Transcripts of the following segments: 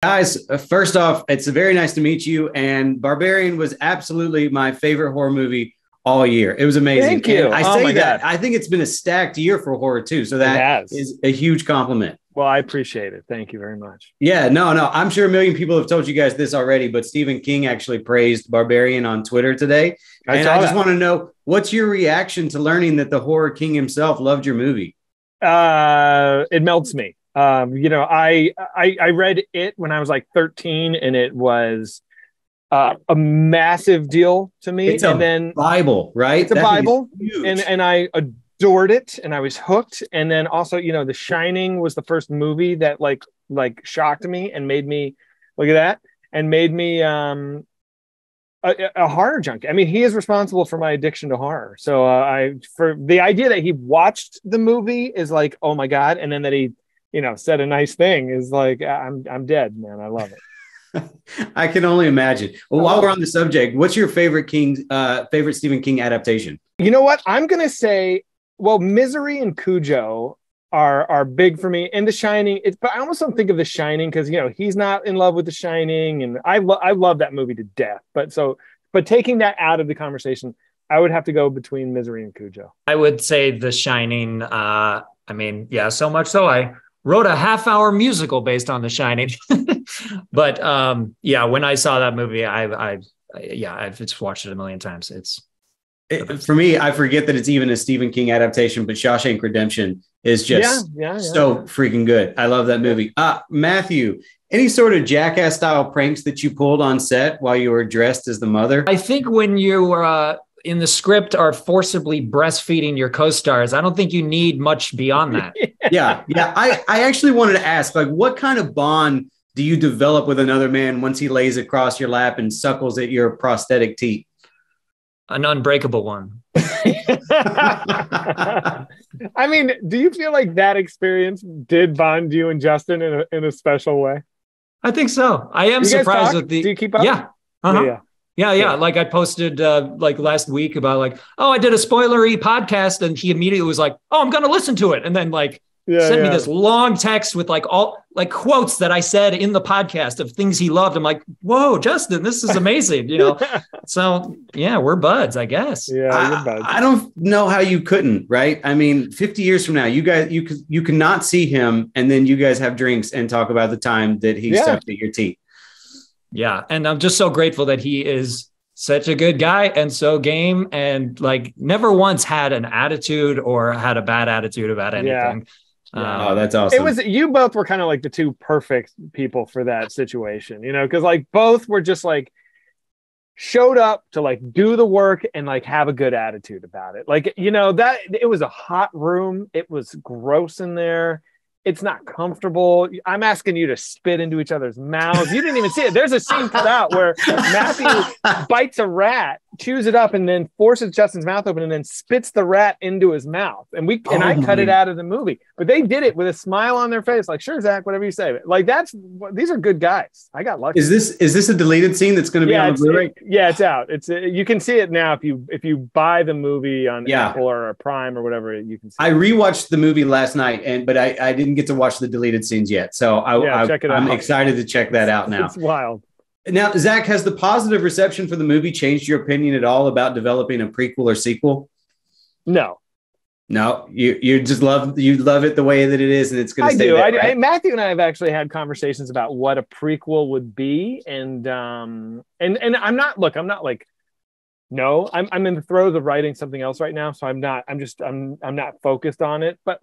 Guys, first off, it's very nice to meet you. And Barbarian was absolutely my favorite horror movie all year. It was amazing. Thank you. And I say that I think it's been a stacked year for horror too. So that is a huge compliment. Well, I appreciate it. Thank you very much. Yeah, no. I'm sure a million people have told you guys this already, but Stephen King actually praised Barbarian on Twitter today. And I just want to know, what's your reaction to learning that the horror king himself loved your movie? It melts me. I read it when I was like 13, and it was a massive deal to me. It's a Bible, right? It's a Bible, and I adored it, and I was hooked. And then also, The Shining was the first movie that like shocked me and made me look at that and made me a horror junkie. I mean, he is responsible for my addiction to horror. So for the idea that he watched the movie is like, oh my God, and then that he said a nice thing is like, I'm dead, man. I love it. I can only imagine. Well, while we're on the subject, what's your favorite Stephen King adaptation? You know what? I'm going to say, well, Misery and Cujo are big for me. And The Shining, but I almost don't think of The Shining because, he's not in love with The Shining. And I love that movie to death. But taking that out of the conversation, I would have to go between Misery and Cujo. I would say The Shining. So much so I wrote a half-hour musical based on The Shining. But when I saw that movie, I've just watched it a million times. For me, I forget that it's even a Stephen King adaptation, but Shawshank Redemption is just so freaking good. I love that movie. Matthew, any sort of Jackass style pranks that you pulled on set while you were dressed as the mother? I think when you were in the script are forcibly breastfeeding your co-stars, I don't think you need much beyond that. Yeah. I actually wanted to ask, what kind of bond do you develop with another man once he lays across your lap and suckles at your prosthetic teat? An unbreakable one. I mean, do you feel like that experience did bond you and Justin in a special way? I think so. I am surprised with the. Do you keep up? Yeah. Uh-huh. Yeah. Like I posted last week about I did a spoilery podcast, and he immediately was like, "Oh, I'm going to listen to it," and then sent me this long text with all quotes that I said in the podcast of things he loved. I'm like, whoa, Justin, this is amazing. So yeah, we're buds, I guess. Yeah. You're buds. I don't know how you couldn't, right? I mean, 50 years from now, you guys, you cannot see him. And then you guys have drinks and talk about the time that he sucked at your teeth. Yeah. And I'm just so grateful that he is such a good guy and so game and never once had an attitude or had a bad attitude about anything. Oh, that's awesome. It was, you both were kind of the two perfect people for that situation, because both were just showed up to do the work and have a good attitude about it. That it was a hot room. It was gross in there. It's not comfortable. I'm asking you to spit into each other's mouths. You didn't even see it. There's a scene cut out where Matthew bites a rat, chews it up, and then forces Justin's mouth open and then spits the rat into his mouth. And I cut it out of the movie. But they did it with a smile on their face. Sure, Zach, whatever you say. These are good guys. I got lucky. Is this a deleted scene that's going to be on the Blu-ray? It's out. You can see it now if you buy the movie on Apple or Prime or whatever. You can see. I rewatched the movie last night, but I didn't get to watch the deleted scenes yet. So check it out. I'm excited to check that out now. It's wild. Now, Zach, has the positive reception for the movie changed your opinion at all about developing a prequel or sequel? No, you just love it the way that it is, and it's going to stay there, right? Matthew and I have actually had conversations about what a prequel would be, and I'm not in the throes of writing something else right now, so I'm not focused on it, but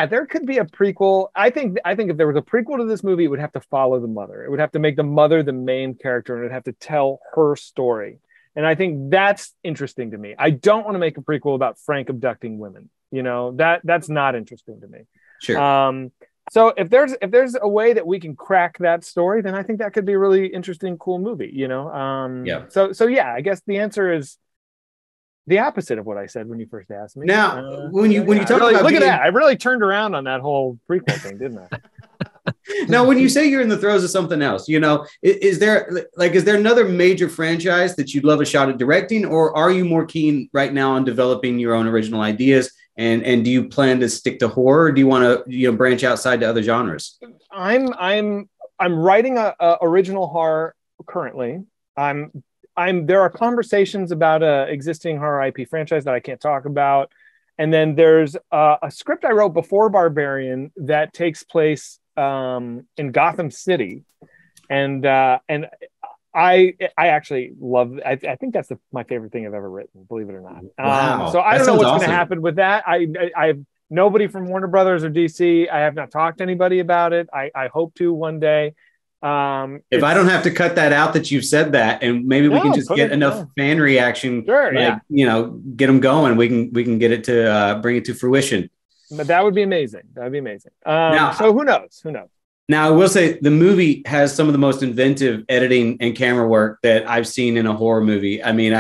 there could be a prequel. I think if there was a prequel to this movie, it would have to follow the mother. It would have to make the mother the main character, and it would have to tell her story. And I think that's interesting to me. I don't want to make a prequel about Frank abducting women. That's not interesting to me. Sure. So if there's a way that we can crack that story, then I think that could be a really interesting, cool movie. So I guess the answer is the opposite of what I said when you first asked me. Now, when you talk about look at that, I really turned around on that whole prequel thing, didn't I? Now, when you say you're in the throes of something else, is there another major franchise that you'd love a shot at directing, or are you more keen right now on developing your own original ideas? And do you plan to stick to horror, or do you want to branch outside to other genres? I'm I'm writing a original horror currently. There are conversations about a existing horror IP franchise that I can't talk about. And then there's a script I wrote before Barbarian that takes place in Gotham City. And I actually love, I think that's my favorite thing I've ever written, believe it or not. Wow. So I don't know what's going to happen with that. I have nobody from Warner Brothers or DC. I have not talked to anybody about it. I hope to one day. If I don't have to cut that out that you've said that, and maybe we can just get enough fan reaction, get them going. We can get it to bring it to fruition. But that would be amazing. That would be amazing. So who knows? Who knows? Now, I will say the movie has some of the most inventive editing and camera work that I've seen in a horror movie. I mean,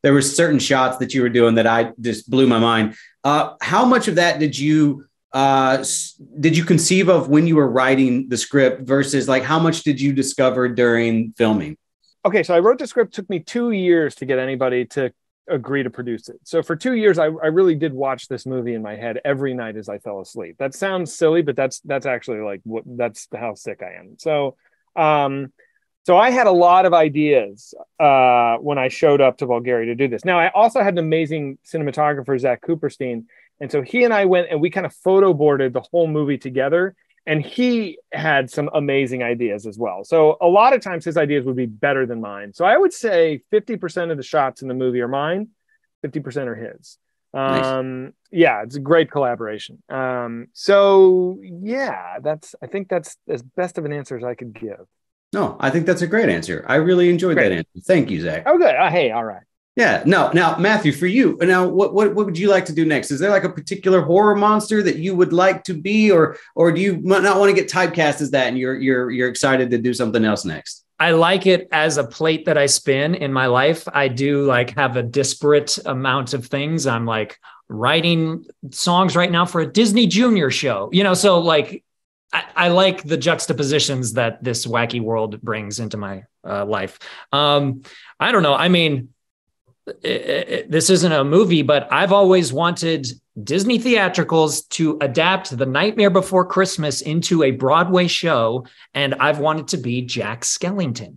there were certain shots that you were doing that I just blew my mind. How much of that did you conceive of when you were writing the script versus like how much did you discover during filming? Okay, so I wrote the script. It took me 2 years to get anybody to agree to produce it. So for 2 years, I really did watch this movie in my head every night as I fell asleep. That sounds silly, but that's actually like that's how sick I am. So so I had a lot of ideas when I showed up to Bulgaria to do this. Now I also had an amazing cinematographer, Zach Cooperstein. And so he and I went and we kind of photo boarded the whole movie together. And he had some amazing ideas as well. So a lot of times his ideas would be better than mine. So I would say 50% of the shots in the movie are mine, 50% are his. Nice. Yeah, it's a great collaboration. So yeah, I think that's as best of an answer as I could give. No, I think that's a great answer. I really enjoyed that answer. Thank you, Zach. Oh, good. Hey, all right. Yeah. No. Now, Matthew, for you, now, what would you like to do next? Is there like a particular horror monster that you would like to be, or do you not want to get typecast as that, and you're excited to do something else next? I like it as a plate that I spin in my life. I do like have a disparate amount of things. I'm like writing songs right now for a Disney Junior show, so like I like the juxtapositions that this wacky world brings into my life. I don't know. I mean, this isn't a movie, but I've always wanted Disney theatricals to adapt The Nightmare Before Christmas into a Broadway show, and I've wanted to be Jack Skellington.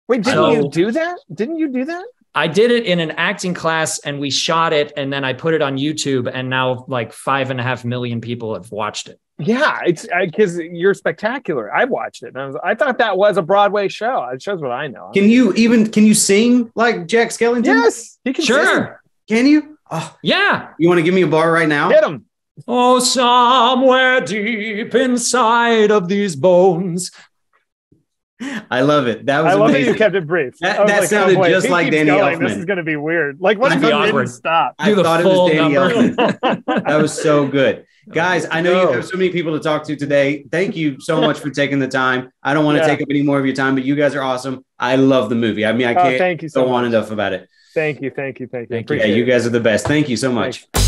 Wait, didn't you do that? Didn't you do that? I did it in an acting class, and we shot it, and then I put it on YouTube, and now like 5.5 million people have watched it. Yeah, it's because you're spectacular. I watched it, and I thought that was a Broadway show. It shows what I know. Can you sing like Jack Skellington? Yes, he can. Sure. Can you? Oh, yeah. You want to give me a bar right now? Hit him. Oh, somewhere deep inside of these bones. I love it. That was I love amazing. that you kept it brief. That sounded just like Danny Elfman. This is going to be weird. Like, what if he didn't stop? I thought it was Danny Elfman. That was so good. Guys, I know you have so many people to talk to today. Thank you so much for taking the time. I don't want to take up any more of your time, but you guys are awesome. I love the movie. I mean, I can't go on enough about it. Thank you. Yeah, you guys are the best. Thank you so much. Thanks.